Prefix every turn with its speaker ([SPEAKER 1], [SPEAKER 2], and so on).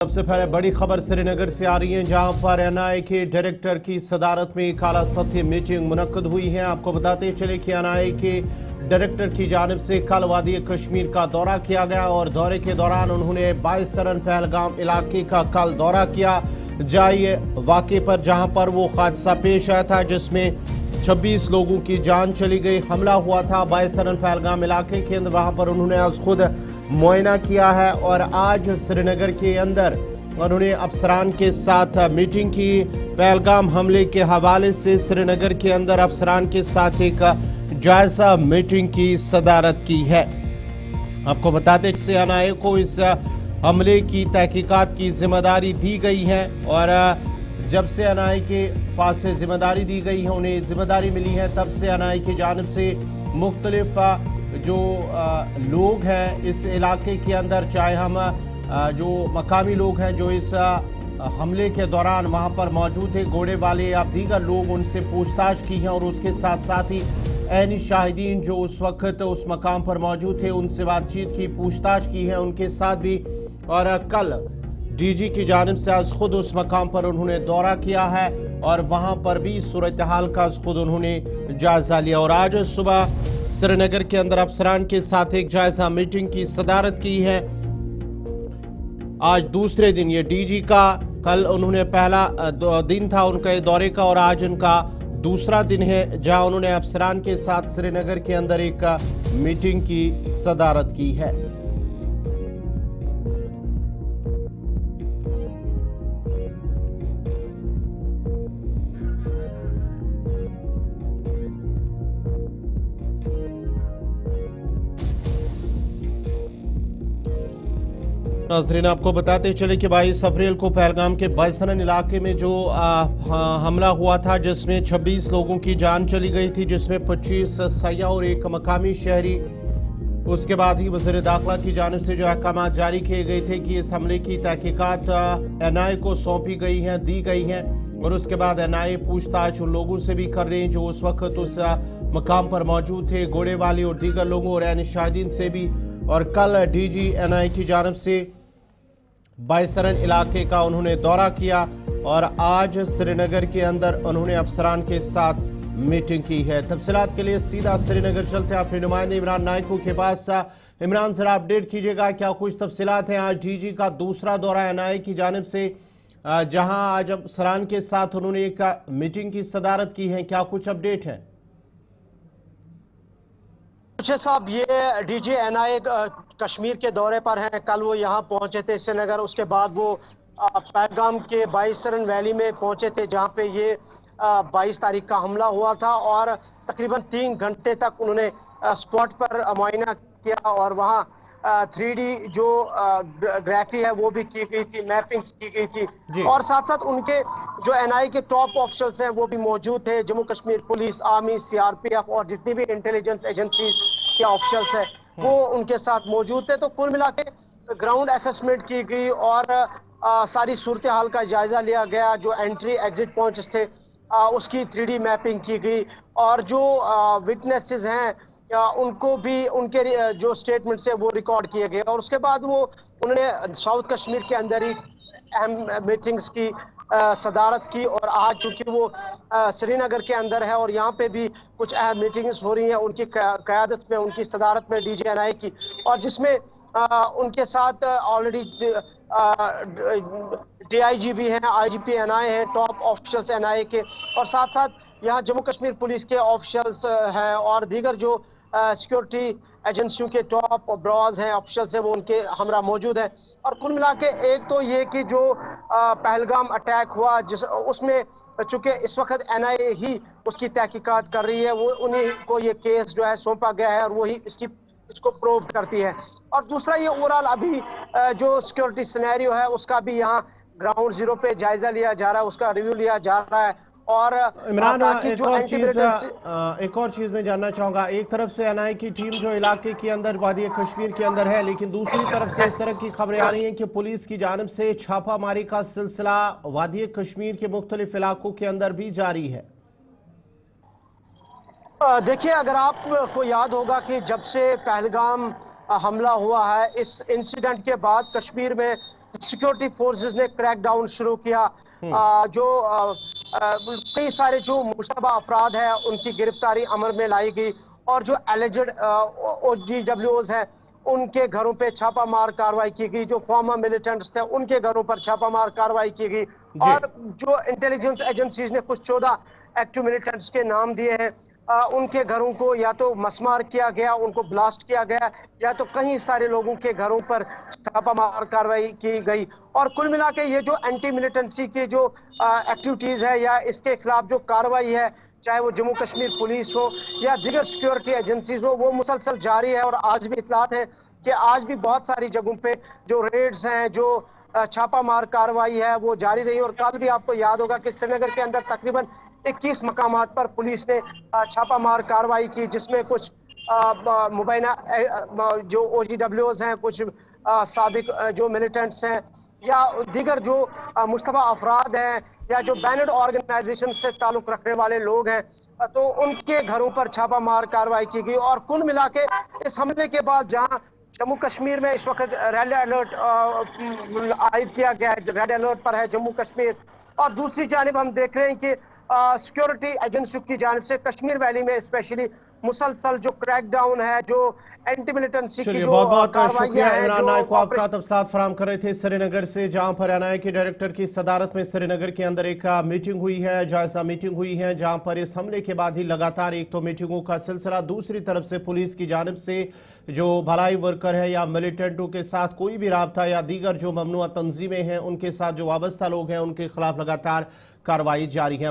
[SPEAKER 1] सबसे पहले बड़ी खबर श्रीनगर से आ रही है, जहां पर एनआईए के डायरेक्टर की सदारत में एक आला सतही मीटिंग मुनक्कद हुई है। आपको बताते चले कि एनआईए के डायरेक्टर की जानिब से कल वादी कश्मीर का दौरा किया गया और दौरे के दौरान उन्होंने 22 सरन पहलगाम इलाके का कल दौरा किया। जाइए वाक़े पर, जहां पर वो हादसा पेश आया था जिसमें 26 लोगों की जान चली गई। हमला हुआ था 22 सरन पहलगाम इलाके के अंदर, वहां पर उन्होंने आज खुद मुआयना किया है और आज श्रीनगर के अंदर उन्होंने अफसरान के साथ मीटिंग की। पहलगाम हमले के हवाले से श्रीनगर के अंदर अफसरान के साथ एक जायजा मीटिंग की सदारत की है। आपको बताते से एनआईए को इस हमले की तहकीकात की जिम्मेदारी दी गई है और जब से एनआईए के पास से जिम्मेदारी दी गई है, उन्हें जिम्मेदारी मिली है, तब से एनआईए की जानिब से मुख्तलिफ जो लोग हैं इस इलाके के अंदर, चाहे हम जो मकामी लोग हैं जो इस हमले के दौरान वहां पर मौजूद थे, घोड़े वाले या दीगर लोग, उनसे पूछताछ की है और उसके साथ साथ ही ऐनी शाहिदीन जो उस वक्त उस मकाम पर मौजूद थे उनसे बातचीत की, पूछताछ की है उनके साथ भी। और कल डीजी की जानिब से आज खुद उस मकाम पर उन्होंने दौरा किया है और वहां पर भी सूरत हाल का खुद उन्होंने जायजा लिया और आज सुबह श्रीनगर के अंदर अफसरान के साथ एक जायजा मीटिंग की सदारत की है। आज दूसरे दिन ये डीजी का, कल उन्होंने पहला दिन था उनका दौरे का और आज उनका दूसरा दिन है जहां उन्होंने अफसरान के साथ श्रीनगर के अंदर एक मीटिंग की सदारत की है। नाज़रीन, आपको बताते चले कि 22 अप्रैल को पहलगाम के 22 सरन इलाके में जो हमला हुआ था जिसमें 26 लोगों की जान चली गई थी, जिसमें 25 सयाह और एक मकामी शहरी। उसके बाद ही वज़ीर दाखिला की जानिब से जो अहकाम जारी किए गए थे कि इस हमले की तहकीकात एनआईए को सौंपी गई हैं, दी गई हैं और उसके बाद एनआईए पूछताछ उन लोगों से भी कर रहे हैं जो उस वक्त उस मकाम पर मौजूद थे, घोड़े वाले और दीगर लोगों और ऐनी शाहिदीन से भी। और कल डीजी एनआईए की जानिब से 22 सरन इलाके का उन्होंने दौरा किया और आज श्रीनगर के अंदर उन्होंने अफसरान के साथ मीटिंग की है। तफसीलात के लिए सीधा श्रीनगर चलते हैं अपने नुमाइंदे इमरान नायकू के पास। इमरान, जरा अपडेट कीजिएगा, क्या कुछ तफसीलात हैं आज डीजी का दूसरा दौरा एनआईए की जानिब से, जहां आज अफसरान के साथ उन्होंने एक मीटिंग की सदारत की है, क्या कुछ अपडेट है?
[SPEAKER 2] साहब, ये डीजी एनआईए कश्मीर के दौरे पर हैं। कल वो यहाँ पहुंचे थे श्रीनगर, उसके बाद वो पहलगाम के 22 सरन वैली में पहुंचे थे जहाँ पे ये 22 तारीख का हमला हुआ था और तकरीबन 3 घंटे तक उन्होंने स्पॉट पर मुआयना किया और वहाँ 3D जो ग्राफी है वो भी की गई थी, मैपिंग की गई थी और साथ साथ उनके जो एनआईए के टॉप ऑफिसर्स हैं वो भी मौजूद थे। Jammu Kashmir police, army, CRPF और जितनी भी इंटेलिजेंस एजेंसी के ऑफिसर्स हैं वो उनके साथ मौजूद थे। तो कुल मिला के ग्राउंड असेसमेंट की गई और सारी सूरत हाल का जायजा लिया गया। जो एंट्री एग्जिट पॉइंट्स थे उसकी 3D मैपिंग की गई और जो विटनेसेस हैं उनको भी उनके जो स्टेटमेंट्स है वो रिकॉर्ड किए गए और उसके बाद वो उन्होंने साउथ कश्मीर के अंदर ही अहम मीटिंग्स की सदारत की और आज चूंकि वो श्रीनगर के अंदर है और यहाँ पे भी कुछ अहम मीटिंग्स हो रही हैं उनकी क़यादत में, उनकी सदारत में डीजी एनआईए की, और जिसमें उनके साथ ऑलरेडी डीआईजी भी हैं, आईजीपी एनआईए हैं, टॉप ऑफिसर्स एनआईए के, और साथ साथ यहाँ जम्मू कश्मीर पुलिस के ऑफिसर्स हैं और दीगर जो सिक्योरिटी एजेंसियों के टॉप ब्रॉज हैं, ऑफिसर्स हैं, वो उनके हमरा मौजूद हैं। और कुल मिला के एक तो ये कि जो पहलगाम अटैक हुआ जिस उसमें चूंकि इस वक्त एनआईए ही उसकी तहकीकात कर रही है, वो उन्हीं को ये केस जो है सौंपा गया है और वही इसको प्रूव करती है। और दूसरा ये ओवरऑल अभी जो सिक्योरिटी सिनेरियो है उसका भी यहाँ ग्राउंड जीरो पे जायजा लिया जा रहा है, उसका रिव्यू लिया जा रहा है। और
[SPEAKER 1] इमरान, एक और चीज मैं जानना चाहूंगा, एक तरफ से एनआईए की टीम जो इलाके के अंदर वादी कश्मीर के अंदर है, लेकिन दूसरी तरफ से इस तरह की खबरें आ रही हैं कि पुलिस की जानिब से छापामारी का सिलसिला वादी कश्मीर के मुख्तलिफ इलाकों के अंदर भी जारी है।
[SPEAKER 2] देखिए, अगर आपको याद होगा कि जब से पहलगाम हमला हुआ है, इस इंसिडेंट के बाद कश्मीर में सिक्योरिटी फोर्सेस ने क्रैकडाउन शुरू किया। कई सारे जो मुशतबा अफराद है उनकी गिरफ्तारी अमल में लाई गई और जो एलिजेड OGWs है उनके घरों पे छापामार कार्रवाई की गई। जो फॉर्मर मिलिटेंट्स थे उनके घरों पर छापामार कार्रवाई की गई और जो इंटेलिजेंस एजेंसीज ने कुछ 14 एक्टिव मिलिटेंट्स के नाम दिए हैं, उनके घरों को या तो मसमार किया गया, उनको ब्लास्ट किया गया, या तो कई सारे लोगों के घरों पर छापामार कार्रवाई की गई। और कुल मिला के ये जो एंटी मिलिटेंसी की जो एक्टिविटीज है या इसके खिलाफ जो कार्रवाई है, चाहे वो जम्मू कश्मीर पुलिस हो या दीगर सिक्योरिटी एजेंसीज हो, वो मुसलसल जारी है। और आज भी इतलात है कि आज भी बहुत सारी जगहों पे जो रेड्स हैं, जो छापामार कार्रवाई है वो जारी रही। और कल भी आपको याद होगा कि श्रीनगर के अंदर तकरीबन 21 मकामात पर पुलिस ने छापामार कार्रवाई की, जिसमें कुछ मुबैना जो OGWs हैं, कुछ साबिक जो मिलिटेंट्स हैं या दीगर जो मुश्तबा अफराद हैं या जो बैनर्ड ऑर्गेनाइजेशन से ताल्लुक रखने वाले लोग हैं, तो उनके घरों पर छापामार कार्रवाई की गई। और कुल मिला के इस हमले के बाद जहां जम्मू कश्मीर में इस वक्त रेड अलर्ट आयद किया गया है, रेड अलर्ट पर है जम्मू कश्मीर, और दूसरी जानिब हम देख रहे हैं कि सिक्योरिटी एजेंसियों की जानिब से कश्मीर वैली में स्पेशली मुसलसल जो क्रैकडाउन है, जो एंटी मिलिटेंसी की जो
[SPEAKER 1] बहुत बहुत शुक्रिया
[SPEAKER 2] कार्रवाइयां हैं,
[SPEAKER 1] इमरान नायक को, आपका
[SPEAKER 2] ऑपरेशन।
[SPEAKER 1] तफसीलात फराहम कर रहे थे श्रीनगर से, जहां पर एनआईए के डायरेक्टर की सदारत में श्रीनगर के अंदर एक मीटिंग हुई है, जायजा मीटिंग हुई है, जहां पर इस हमले के बाद ही लगातार एक तो मीटिंगों का सिलसिला, दूसरी तरफ से पुलिस की जानिब से जो भलाई वर्कर है या मिलिटेंटों के साथ कोई भी राबता या दीगर जो ममनुआ तंजीमें हैं उनके साथ जो वाबस्ता लोग हैं उनके खिलाफ लगातार कार्रवाई जारी है।